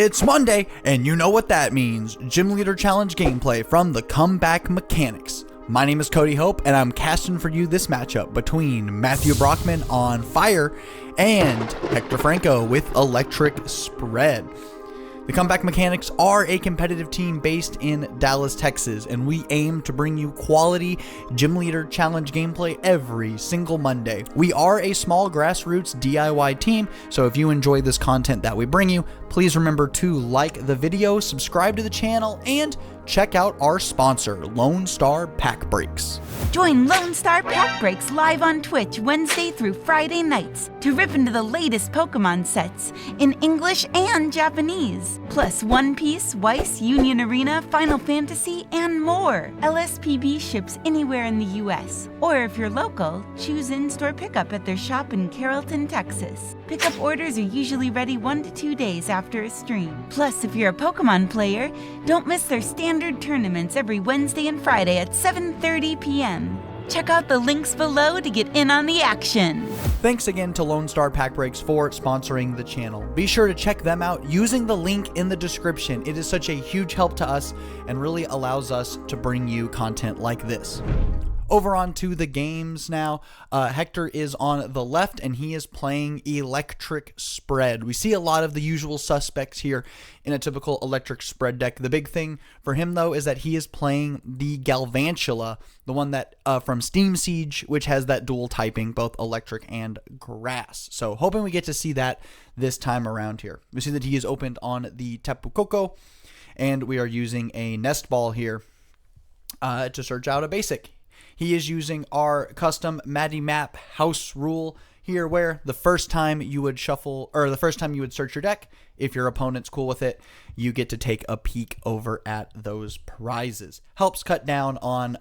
It's Monday, and you know what that means. Gym Leader Challenge gameplay from the Comeback Mechanics. My name is Cody Hope, and I'm casting for you this matchup between Matthew Brockman on Fire and Hector Franco with Electric Spread. The Comeback Mechanics are a competitive team based in Dallas, Texas, and we aim to bring you quality Gym Leader Challenge gameplay every single Monday. We are a small grassroots DIY team, so if you enjoy this content that we bring you, please remember to like the video, subscribe to the channel, and check out our sponsor, Lone Star Pack Breaks. Join Lone Star Pack Breaks live on Twitch Wednesday through Friday nights to rip into the latest Pokemon sets in English and Japanese, plus One Piece, Weiss, Union Arena, Final Fantasy, and more. LSPB ships anywhere in the US, or if you're local, choose in-store pickup at their shop in Carrollton, Texas. Pickup orders are usually ready 1 to 2 days after a stream. Plus, if you're a Pokemon player, don't miss their standard tournaments every Wednesday and Friday at 7:30 p.m. Check out the links below to get in on the action. Thanks again to Lone Star Pack Breaks for sponsoring the channel. Be sure to check them out using the link in the description. It is such a huge help to us and really allows us to bring you content like this. Over on to the games now. Hector is on the left and he is playing Electric Spread. We see a lot of the usual suspects here in a typical Electric Spread deck. The big thing for him though is that he is playing the Galvantula, the one that from Steam Siege, which has that dual typing, both electric and grass. So hoping we get to see that this time around here. We see that he is opened on the Tapu Koko and we are using a Nest Ball here to search out a basic. He is using our custom Matty Map house rule here, where the first time you would shuffle, or the first time you would search your deck, if your opponent's cool with it, you get to take a peek over at those prizes. Helps cut down on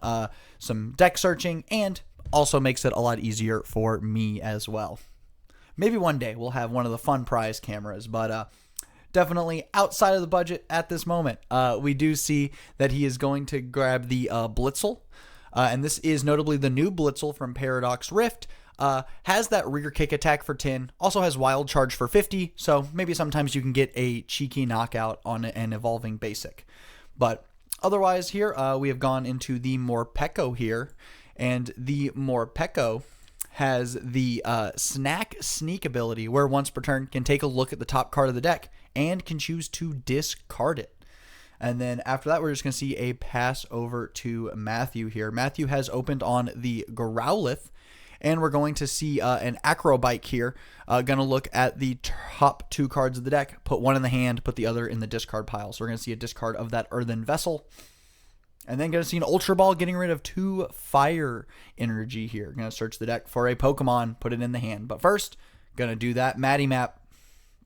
some deck searching and also makes it a lot easier for me as well. Maybe one day we'll have one of the fun prize cameras, but definitely outside of the budget at this moment. We do see that he is going to grab the Blitzel. And this is notably the new Blitzel from Paradox Rift. Has that rear kick attack for 10, also has wild charge for 50, so maybe sometimes you can get a cheeky knockout on an evolving basic. But otherwise here, we have gone into the Morpeko here, and the Morpeko has the Snack Sneak ability, where once per turn can take a look at the top card of the deck and can choose to discard it. And then after that, we're just going to see a pass over to Matthew here. Matthew has opened on the Growlithe, and we're going to see an Acrobike here. Going to look at the top 2 cards of the deck, put one in the hand, put the other in the discard pile. So we're going to see a discard of that Earthen Vessel. And then going to see an Ultra Ball getting rid of 2 Fire Energy here. Going to search the deck for a Pokemon, put it in the hand. But first, going to do that Matty Map.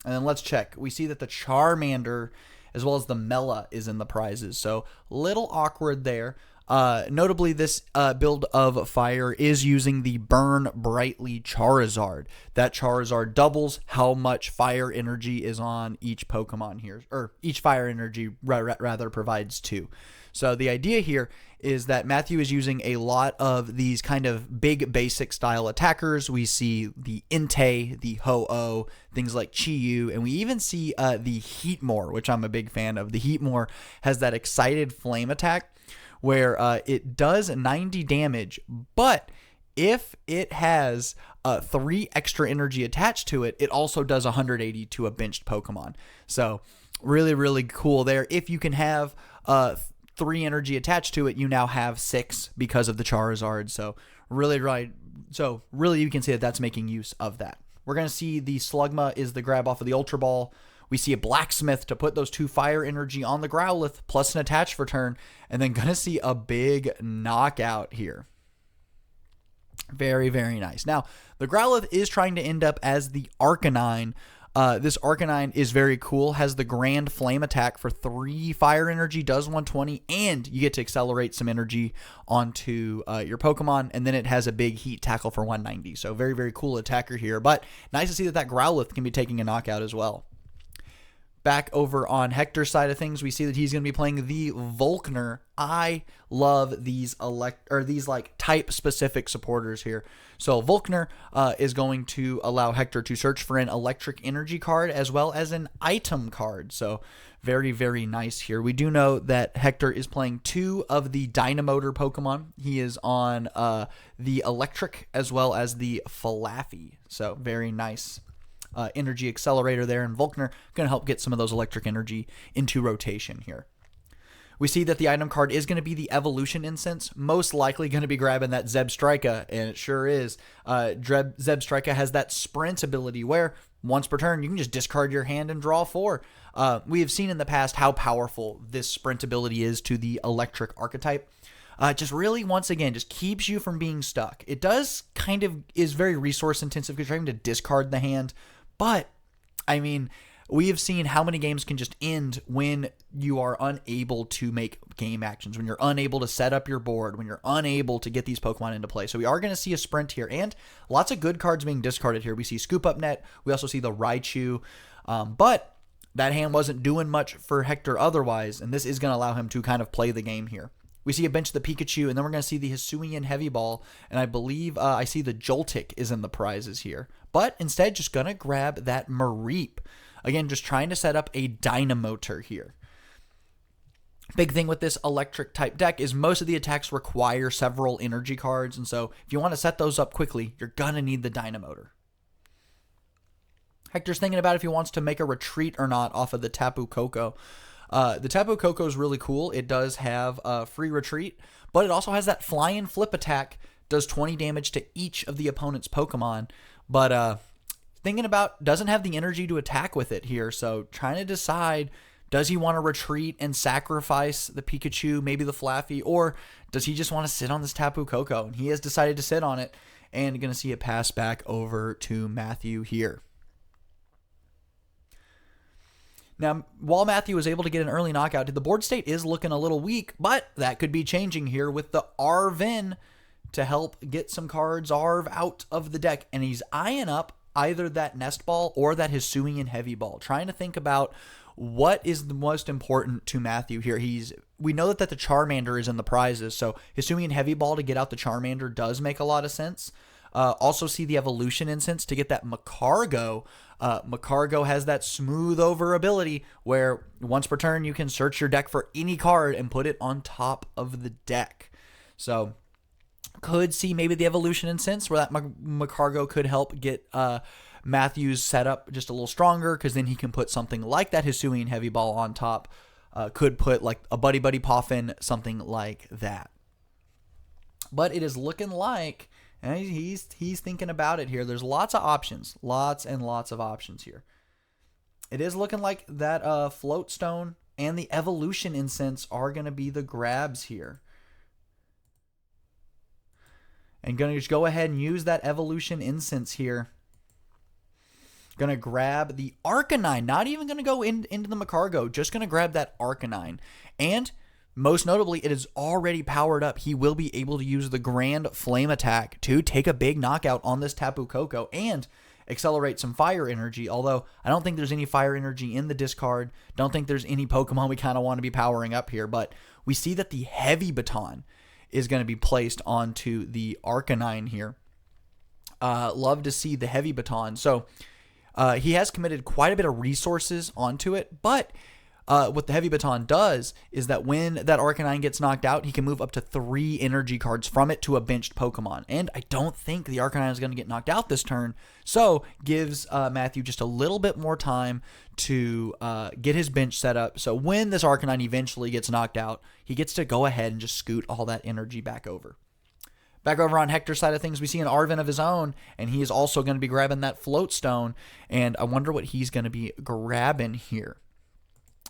And then let's check. We see that the Charmander as well as the Mela is in the prizes. So little awkward there. Notably, this build of Fire is using the Burn Brightly Charizard. That Charizard doubles how much Fire Energy is on each Pokemon here, or each Fire Energy rather provides 2. So the idea here is that Matthew is using a lot of these kind of big basic style attackers. We see the Entei, the Ho-Oh, things like Chi-Yu, and we even see the Heatmore, which I'm a big fan of. The Heatmore has that Excited Flame attack where it does 90 damage, but if it has 3 extra energy attached to it, it also does 180 to a benched Pokemon. So really, really cool there. If you can have 3 energy attached to it, you now have 6 because of the Charizard. So really you can see that that's making use of that. We're going to see the Slugma is the grab off of the Ultra Ball. We see a Blacksmith to put those 2 Fire Energy on the Growlithe plus an attach for turn, and then going to see a big knockout here. Very, very nice. Now, the Growlithe is trying to end up as the Arcanine. This Arcanine is very cool, has the Grand Flame attack for 3 Fire Energy, does 120, and you get to accelerate some energy onto your Pokemon, and then it has a big Heat Tackle for 190. So very, very cool attacker here, but nice to see that Growlithe can be taking a knockout as well. Back over on Hector's side of things, we see that he's going to be playing the Volkner. I love these like type specific supporters here. So Volkner is going to allow Hector to search for an electric energy card as well as an item card. So very, very nice here. We do know that Hector is playing 2 of the Dynamotor Pokemon. He is on the electric as well as the Falafi. So very nice. Energy accelerator there, and Volkner going to help get some of those electric energy into rotation here. We see that the item card is going to be the Evolution Incense, most likely going to be grabbing that Zebstrika, and it sure is. Zebstrika has that sprint ability where once per turn you can just discard your hand and draw 4. We have seen in the past how powerful this sprint ability is to the electric archetype. Just really, once again, just keeps you from being stuck. It does kind of is very resource intensive because you're having to discard the hand. But, I mean, we have seen how many games can just end when you are unable to make game actions, when you're unable to set up your board, when you're unable to get these Pokemon into play. So we are going to see a sprint here, and lots of good cards being discarded here. We see Scoop Up Net. We also see the Raichu. But that hand wasn't doing much for Hector otherwise, and this is going to allow him to kind of play the game here. We see a bench of the Pikachu, and then we're going to see the Hisuian Heavy Ball, and I believe I see the Joltik is in the prizes here. But instead, just going to grab that Mareep. Again, just trying to set up a Dynamotor here. Big thing with this electric type deck is most of the attacks require several energy cards, and so if you want to set those up quickly, you're going to need the Dynamotor. Hector's thinking about if he wants to make a retreat or not off of the Tapu Koko. The Tapu Koko is really cool. It does have a free retreat, but it also has that flying flip attack, does 20 damage to each of the opponent's Pokemon. But thinking about, doesn't have the energy to attack with it here, so trying to decide, does he want to retreat and sacrifice the Pikachu, maybe the Flaffy, or does he just want to sit on this Tapu Koko? And he has decided to sit on it, and going to see it pass back over to Matthew here. Now, while Matthew was able to get an early knockout, the board state is looking a little weak, but that could be changing here with the Arvin to help get some cards Arv out of the deck. And he's eyeing up either that Nest Ball or that Hisuian Heavy Ball, trying to think about what is the most important to Matthew here. We know that the Charmander is in the prizes, so Hisuian Heavy Ball to get out the Charmander does make a lot of sense. Also see the Evolution Incense to get that Macargo. Macargo has that smooth over ability where once per turn you can search your deck for any card and put it on top of the deck. So could see maybe the Evolution Incense where that Macargo could help get Matthew's setup just a little stronger, because then he can put something like that Hisuian Heavy Ball on top. Could put like a Buddy Buddy Poffin, something like that. But it is looking like, and he's thinking about it here. There's lots of options. Lots and lots of options here. It is looking like that Float Stone and the Evolution Incense are going to be the grabs here. And going to just go ahead and use that Evolution Incense here. Going to grab the Arcanine. Not even going to go into the Macargo. Just going to grab that Arcanine. And most notably, it is already powered up. He will be able to use the Grand Flame attack to take a big knockout on this Tapu Koko and accelerate some fire energy. Although, I don't think there's any fire energy in the discard. Don't think there's any Pokemon we kind of want to be powering up here. But we see that the Heavy Baton is going to be placed onto the Arcanine here. Love to see the Heavy Baton. So, he has committed quite a bit of resources onto it, but what the Heavy Baton does is that when that Arcanine gets knocked out, he can move up to 3 energy cards from it to a benched Pokemon. And I don't think the Arcanine is going to get knocked out this turn, so gives Matthew just a little bit more time to get his bench set up. So when this Arcanine eventually gets knocked out, he gets to go ahead and just scoot all that energy back over. Back over on Hector's side of things, we see an Arvin of his own, and he is also going to be grabbing that Float Stone, and I wonder what he's going to be grabbing here.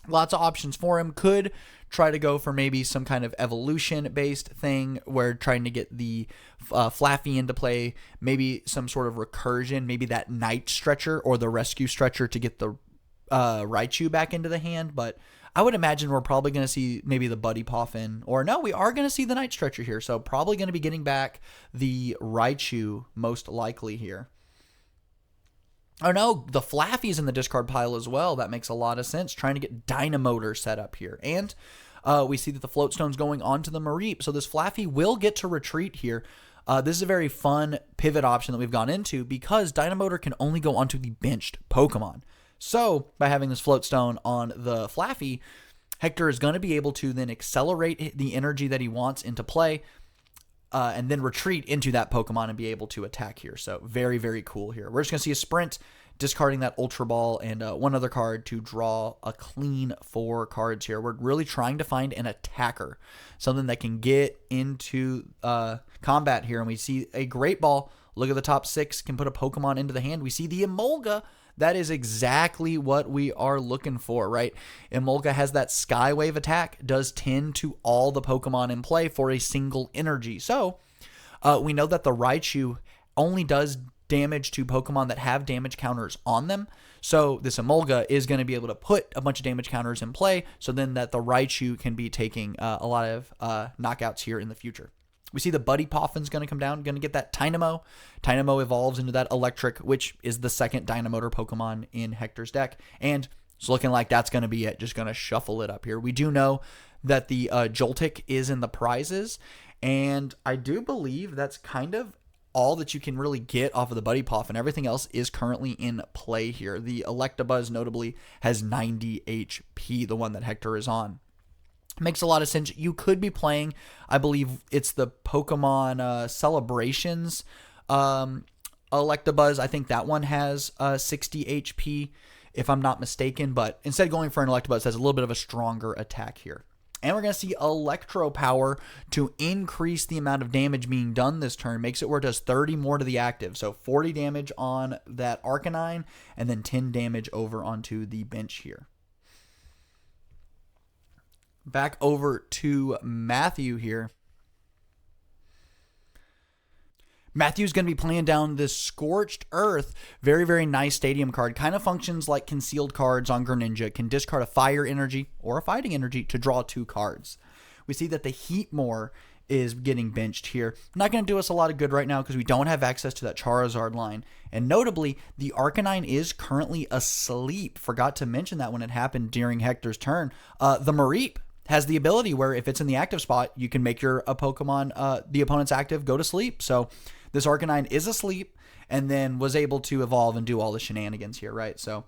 Lots of options for him. Could try to go for maybe some kind of evolution-based thing where trying to get the Flaffy into play, maybe some sort of recursion, maybe that Night Stretcher or the Rescue Stretcher to get the Raichu back into the hand, but I would imagine we're probably going to see maybe the Buddy Poffin, or no, we are going to see the Night Stretcher here, so probably going to be getting back the Raichu most likely here. Oh no, the Flaffy's in the discard pile as well. That makes a lot of sense. Trying to get Dynamotor set up here. And we see that the Floatstone's going onto the Mareep. So this Flaffy will get to retreat here. This is a very fun pivot option that we've gone into because Dynamotor can only go onto the benched Pokemon. So by having this Floatstone on the Flaffy, Hector is going to be able to then accelerate the energy that he wants into play, and then retreat into that Pokemon and be able to attack here. So very, very cool here. We're just going to see a sprint, discarding that Ultra Ball and one other card to draw a clean 4 cards here. We're really trying to find an attacker, something that can get into combat here. And we see a Great Ball. Look at the top 6, can put a Pokemon into the hand. We see the Emolga. That is exactly what we are looking for, right? Emolga has that Skywave attack, does 10 to all the Pokemon in play for a single energy. So we know that the Raichu only does damage to Pokemon that have damage counters on them. So this Emolga is going to be able to put a bunch of damage counters in play, so then that the Raichu can be taking a lot of knockouts here in the future. We see the Buddy Poffin's going to come down, going to get that Tynamo. Tynamo evolves into that Electric, which is the second Dynamotor Pokemon in Hector's deck. And it's looking like that's going to be it. Just going to shuffle it up here. We do know that the Joltik is in the prizes. And I do believe that's kind of all that you can really get off of the Buddy Poffin. Everything else is currently in play here. The Electabuzz notably has 90 HP, the one that Hector is on. Makes a lot of sense. You could be playing, I believe it's the Pokemon Celebrations Electabuzz. I think that one has 60 HP, if I'm not mistaken. But instead of going for an Electabuzz, has a little bit of a stronger attack here. And we're going to see Electro Power to increase the amount of damage being done this turn. Makes it where it does 30 more to the active. So 40 damage on that Arcanine, and then 10 damage over onto the bench here. Back over to Matthew here. Matthew's going to be playing down this Scorched Earth. Very, very nice stadium card. Kind of functions like concealed cards on Greninja. Can discard a fire energy or a fighting energy to draw 2 cards. We see that the Heatmore is getting benched here. Not going to do us a lot of good right now because we don't have access to that Charizard line. And notably, the Arcanine is currently asleep. Forgot to mention that when it happened during Hector's turn. The Mareep has the ability where if it's in the active spot, you can make your Pokemon, the opponent's active, go to sleep. So this Arcanine is asleep and then was able to evolve and do all the shenanigans here, right? So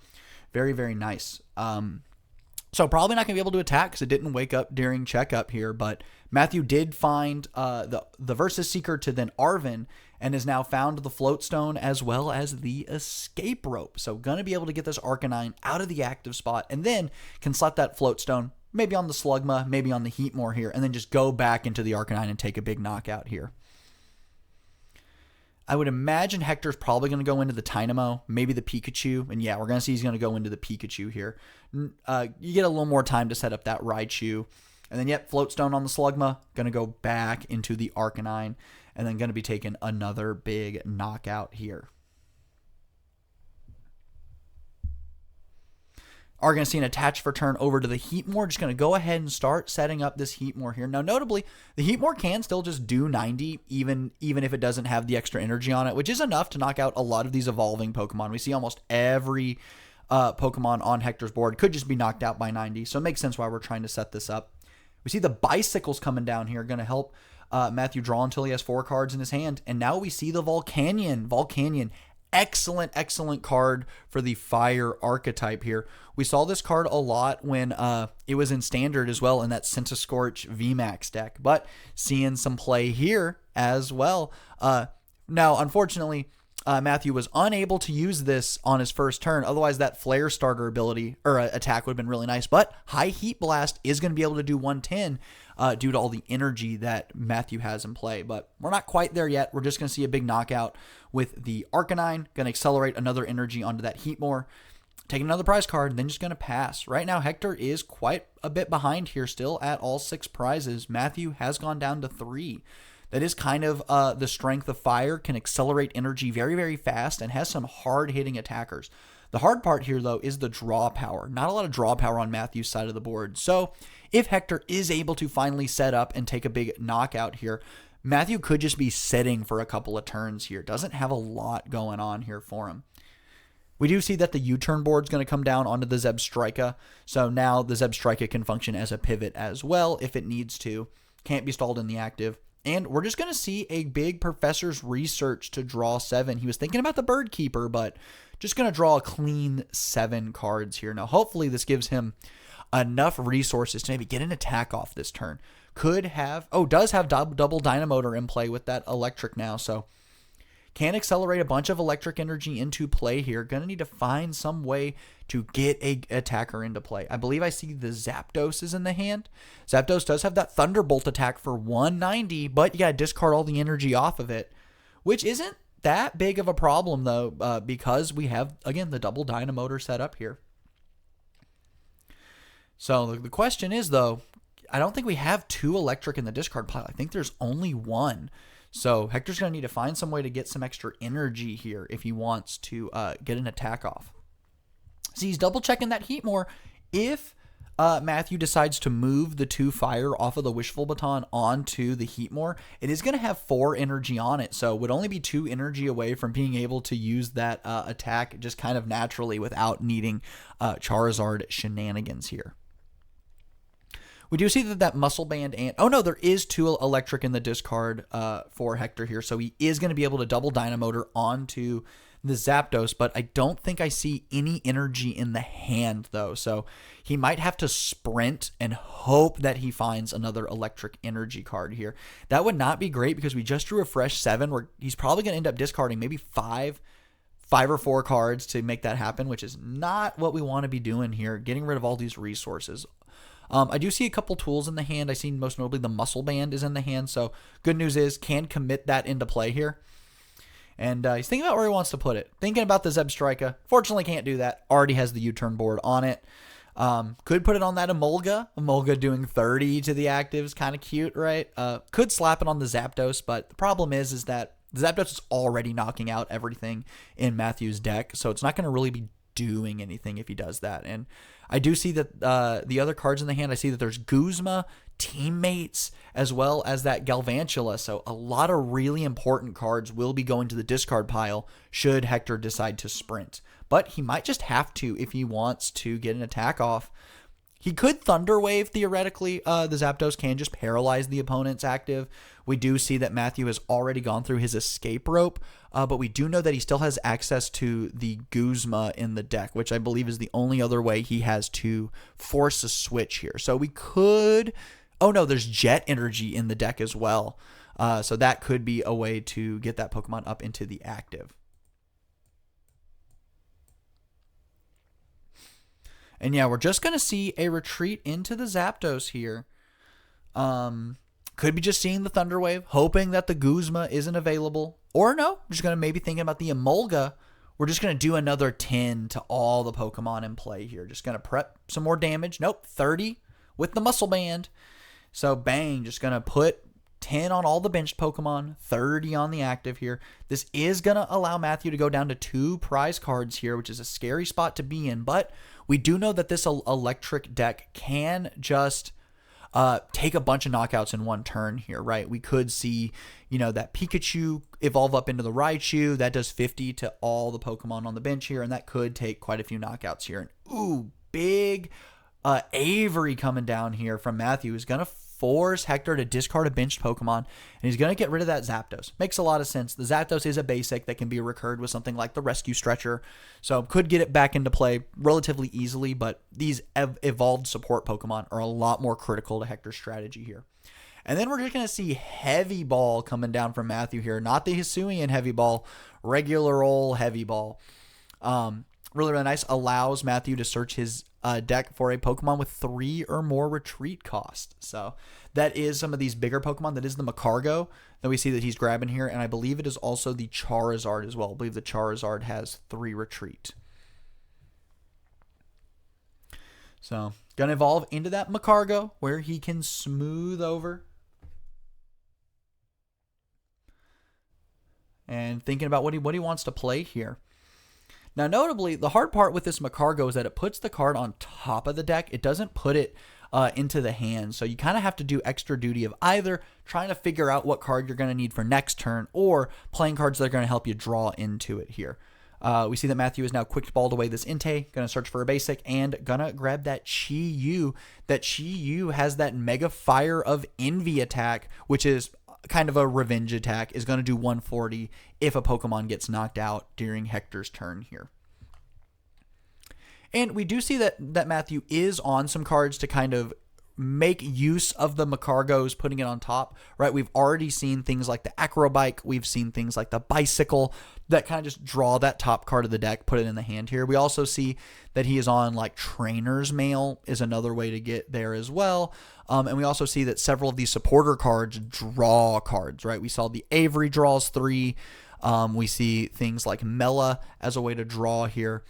very, very nice. So probably not going to be able to attack because it didn't wake up during checkup here, but Matthew did find the Versus Seeker to then Arven and has now found the Floatstone as well as the Escape Rope. So going to be able to get this Arcanine out of the active spot and then can slot that Floatstone maybe on the Slugma, maybe on the Heatmore here, and then just go back into the Arcanine and take a big knockout here. I would imagine Hector's probably going to go into the Tynamo, maybe the Pikachu, and yeah, we're going to see he's going to go into the Pikachu here. You get a little more time to set up that Raichu, and then yep, Floatstone on the Slugma, going to go back into the Arcanine, and then going to be taking another big knockout here. Are going to see an attach for turn over to the Heatmore. Just going to go ahead and start setting up this Heatmore here. Now, notably, the Heatmore can still just do 90, even if it doesn't have the extra energy on it, which is enough to knock out a lot of these evolving Pokemon. We see almost every Pokemon on Hector's board could just be knocked out by 90, so it makes sense why we're trying to set this up. We see the Bicycles coming down here, going to help Matthew draw until he has 4 cards in his hand. And now we see the Volcanion. Volcanion. Excellent, excellent card for the fire archetype here. We saw this card a lot when it was in standard as well in that Centiskorch VMAX deck, but seeing some play here as well. Now, unfortunately, Matthew was unable to use this on his first turn. Otherwise, that Flare Starter ability or attack would have been really nice. But High Heat Blast is going to be able to do 110 due to all the energy that Matthew has in play. But we're not quite there yet. We're just going to see a big knockout with the Arcanine. Going to accelerate another energy onto that Heatmore. Take another prize card, and then just going to pass. Right now, Hector is quite a bit behind here still at all 6 prizes. Matthew has gone down to 3. That is kind of the strength of fire, can accelerate energy very, very fast, and has some hard-hitting attackers. The hard part here, though, is the draw power. Not a lot of draw power on Matthew's side of the board. So if Hector is able to finally set up and take a big knockout here, Matthew could just be sitting for a couple of turns here. Doesn't have a lot going on here for him. We do see that the U-turn board is going to come down onto the Zebstrika. So now the Zebstrika can function as a pivot as well if it needs to. Can't be stalled in the active. And we're just going to see a big Professor's Research to draw 7. He was thinking about the Bird Keeper, but just going to draw a clean 7 cards here. Now, hopefully this gives him enough resources to maybe get an attack off this turn. Does have double Dynamotor in play with that electric now, so can accelerate a bunch of electric energy into play here. Going to need to find some way to get a attacker into play. I believe I see the Zapdos is in the hand. Zapdos does have that Thunderbolt attack for 190, but you got to discard all the energy off of it, which isn't that big of a problem, though, because we have, again, the double Dynamotor set up here. So the question is, though, I don't think we have 2 electric in the discard pile. I think there's only 1. So Hector's going to need to find some way to get some extra energy here if he wants to get an attack off. So he's double checking that Heatmore. If Matthew decides to move the 2 fire off of the Wishful Baton onto the Heatmore, it is going to have 4 energy on it. So would only be 2 energy away from being able to use that attack just kind of naturally without needing Charizard shenanigans here. We do see that Muscle Band and... Oh, no, there is 2 electric in the discard for Hector here. So he is going to be able to double Dynamotor onto the Zapdos, but I don't think I see any energy in the hand, though. So he might have to sprint and hope that he finds another electric energy card here. That would not be great because we just drew a fresh 7 where he's probably going to end up discarding maybe 5 or 4 cards to make that happen, which is not what we want to be doing here, getting rid of all these resources. I do see a couple tools in the hand. I see most notably the Muscle Band is in the hand. So good news is can commit that into play here. And he's thinking about where he wants to put it. Thinking about the Zebstrika. Fortunately can't do that. Already has the U-turn board on it. Could put it on that Emolga. Emolga doing 30 to the active is kind of cute, right? Could slap it on the Zapdos, but the problem is that the Zapdos is already knocking out everything in Matthew's deck. So it's not going to really be doing anything if he does that. And I do see that the other cards in the hand, I see that there's Guzma, Teammates, as well as that Galvantula. So a lot of really important cards will be going to the discard pile should Hector decide to sprint. But he might just have to if he wants to get an attack off. He could Thunder Wave, theoretically. The Zapdos can just paralyze the opponent's active. We do see that Matthew has already gone through his escape rope, but we do know that he still has access to the Guzma in the deck, which I believe is the only other way he has to force a switch here. So we could... Oh no, there's Jet Energy in the deck as well. So that could be a way to get that Pokemon up into the active. And yeah, we're just going to see a retreat into the Zapdos here. Could be just seeing the Thunder Wave, hoping that the Guzma isn't available. Or no, we're just going to maybe thinking about the Emolga. We're just going to do another 10 to all the Pokemon in play here. Just going to prep some more damage. Nope, 30 with the Muscle Band. So bang, just going to put 10 on all the benched Pokemon, 30 on the active here. This is going to allow Matthew to go down to 2 prize cards here, which is a scary spot to be in. But we do know that this electric deck can just take a bunch of knockouts in one turn here, right? We could see, that Pikachu evolve up into the Raichu. That does 50 to all the Pokemon on the bench here, and that could take quite a few knockouts here. And ooh, big Avery coming down here from Matthew is going to force Hector to discard a benched Pokemon, and he's going to get rid of that Zapdos. Makes a lot of sense. The Zapdos is a basic that can be recurred with something like the Rescue Stretcher, so could get it back into play relatively easily, but these evolved support Pokemon are a lot more critical to Hector's strategy here. And then we're just going to see Heavy Ball coming down from Matthew here. Not the Hisuian Heavy Ball, regular old Heavy Ball. Really, really nice. Allows Matthew to search his deck for a Pokemon with 3 or more retreat cost. So that is some of these bigger Pokemon. That is the Macargo that we see that he's grabbing here. And I believe it is also the Charizard as well. I believe the Charizard has 3 retreat. So going to evolve into that Macargo where he can smooth over. And thinking about what he wants to play here. Now, notably, the hard part with this Macargo is that it puts the card on top of the deck. It doesn't put it into the hand. So you kind of have to do extra duty of either trying to figure out what card you're going to need for next turn or playing cards that are going to help you draw into it here. We see that Matthew is now quick balled away this Entei, gonna search for a basic, and gonna grab that Chi-Yu. That Chi-Yu has that Mega Fire of Envy attack, which is kind of a revenge attack, is gonna do 140 if a Pokemon gets knocked out during Hector's turn here. And we do see that Matthew is on some cards to kind of make use of the Macargos, putting it on top, right? We've already seen things like the Acrobike. We've seen things like the Bicycle that kind of just draw that top card of the deck, put it in the hand here. We also see that he is on like Trainer's Mail is another way to get there as well. And we also see that several of these supporter cards draw cards, right? We saw the Avery draws 3. We see things like Mela as a way to draw here.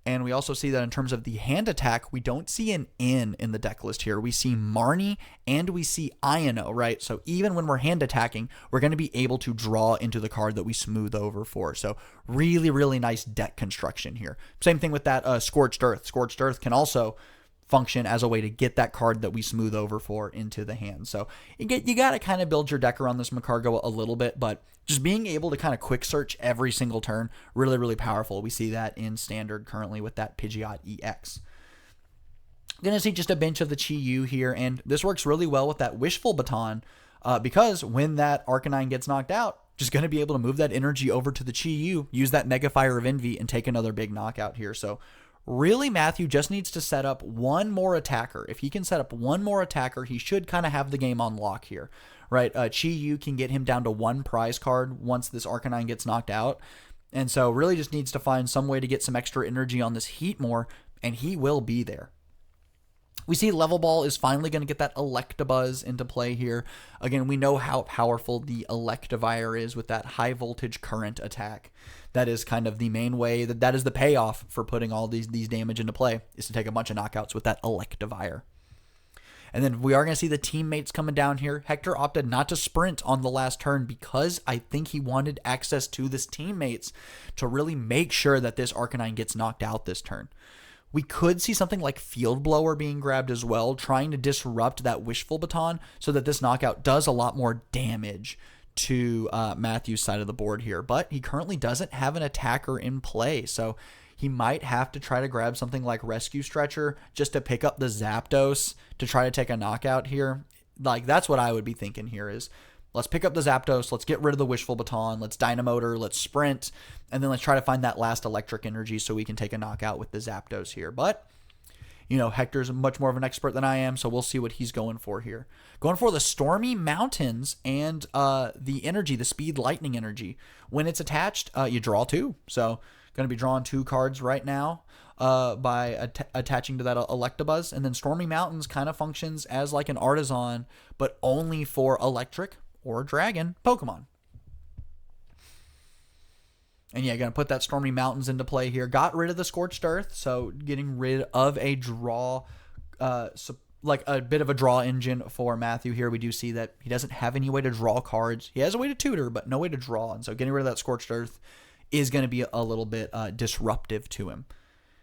And we also see that in terms of the hand attack, we don't see an N in the deck list here. We see Marnie and we see Iono, right? So even when we're hand attacking, we're going to be able to draw into the card that we smooth over for. So really, really nice deck construction here. Same thing with that Scorched Earth. Scorched Earth can also function as a way to get that card that we smooth over for into the hand. So you got to kind of build your deck around this Macargo a little bit, but just being able to kind of quick search every single turn, really, really powerful. We see that in Standard currently with that Pidgeot EX. Going to see just a bench of the Chi-Yu here, and this works really well with that Wishful Baton because when that Arcanine gets knocked out, just going to be able to move that energy over to the Chi-Yu, use that Mega Fire of Envy, and take another big knockout here. So really, Matthew just needs to set up one more attacker. If he can set up one more attacker, he should kind of have the game on lock here, right? Chi-Yu can get him down to 1 prize card once this Arcanine gets knocked out. And so really just needs to find some way to get some extra energy on this Heatmore, and he will be there. We see Level Ball is finally going to get that Electabuzz into play here. Again, we know how powerful the Electivire is with that high voltage current attack. That is kind of the main way, that is the payoff for putting all these damage into play, is to take a bunch of knockouts with that Electivire. And then we are going to see the teammates coming down here. Hector opted not to sprint on the last turn because I think he wanted access to this teammates to really make sure that this Arcanine gets knocked out this turn. We could see something like Field Blower being grabbed as well, trying to disrupt that Wishful Baton so that this knockout does a lot more damage to Matthew's side of the board here. But he currently doesn't have an attacker in play, so he might have to try to grab something like Rescue Stretcher just to pick up the Zapdos to try to take a knockout here. Like, that's what I would be thinking here is, let's pick up the Zapdos, let's get rid of the Wishful Baton, let's Dynamotor, let's Sprint, and then let's try to find that last electric energy so we can take a knockout with the Zapdos here. But, you know, Hector's much more of an expert than I am, so we'll see what he's going for here. Going for the Stormy Mountains and the energy, the Speed Lightning energy. When it's attached, you draw 2. So, going to be drawing 2 cards right now by attaching to that Electabuzz. And then Stormy Mountains kind of functions as like an Artisan, but only for electric or dragon Pokemon. And yeah, going to put that Stormy Mountains into play here. Got rid of the Scorched Earth, so getting rid of a draw, like a bit of a draw engine for Matthew here. We do see that he doesn't have any way to draw cards. He has a way to tutor, but no way to draw. And so getting rid of that Scorched Earth is going to be a little bit disruptive to him.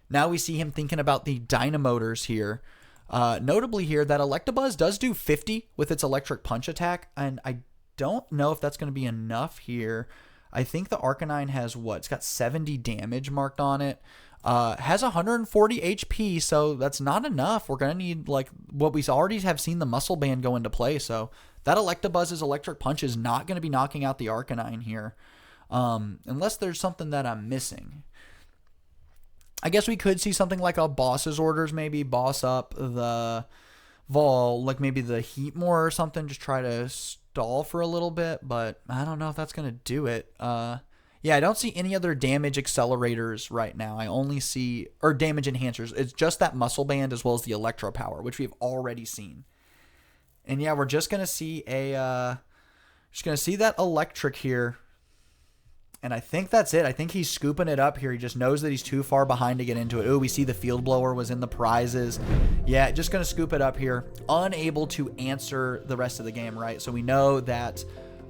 Now we see him thinking about the Dynamotors here. Notably here, that Electabuzz does do 50 with its Electric Punch attack, and I don't know if that's going to be enough here. I think the Arcanine has what? It's got 70 damage marked on it. Has 140 HP, so that's not enough. We're going to need, like, what we already have seen the Muscle Band go into play, so that Electabuzz's Electric Punch is not going to be knocking out the Arcanine here. Unless there's something that I'm missing. I guess we could see something like a Boss's Orders, maybe boss up the Vol, like maybe the Heatmore or something, just try to stall for a little bit, but I don't know if that's going to do it. Yeah, I don't see any other damage accelerators right now. I only see, or damage enhancers. It's just that Muscle Band as well as the Electro Power, which we've already seen. And yeah, we're just going to see that electric here. And I think that's it. I think he's scooping it up here. He just knows that he's too far behind to get into it. Oh, we see the Field Blower was in the prizes. Yeah, just going to scoop it up here. Unable to answer the rest of the game, right? So we know that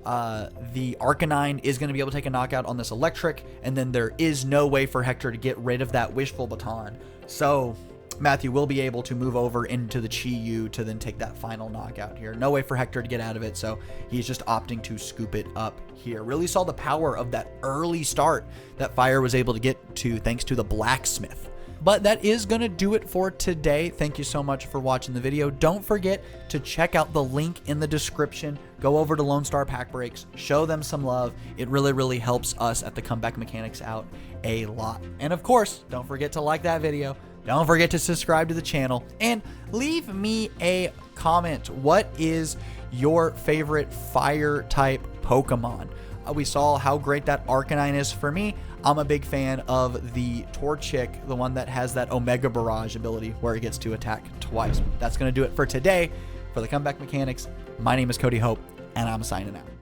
the Arcanine is going to be able to take a knockout on this electric. And then there is no way for Hector to get rid of that Wishful Baton. So Matthew will be able to move over into the Chi-Yu to then take that final knockout here. No way for Hector to get out of it, so he's just opting to scoop it up here. Really saw the power of that early start that Fire was able to get to thanks to the Blacksmith. But that is going to do it for today. Thank you so much for watching the video. Don't forget to check out the link in the description. Go over to Lone Star Pack Breaks. Show them some love. It really, really helps us at the Comeback Mechanics out a lot. And of course, don't forget to like that video. Don't forget to subscribe to the channel. And leave me a comment. What is your favorite fire type Pokemon? We saw how great that Arcanine is for me. I'm a big fan of the Torchic, the one that has that Omega Barrage ability where it gets to attack twice. That's going to do it for today. For the Comeback Mechanics, my name is Cody Hope, and I'm signing out.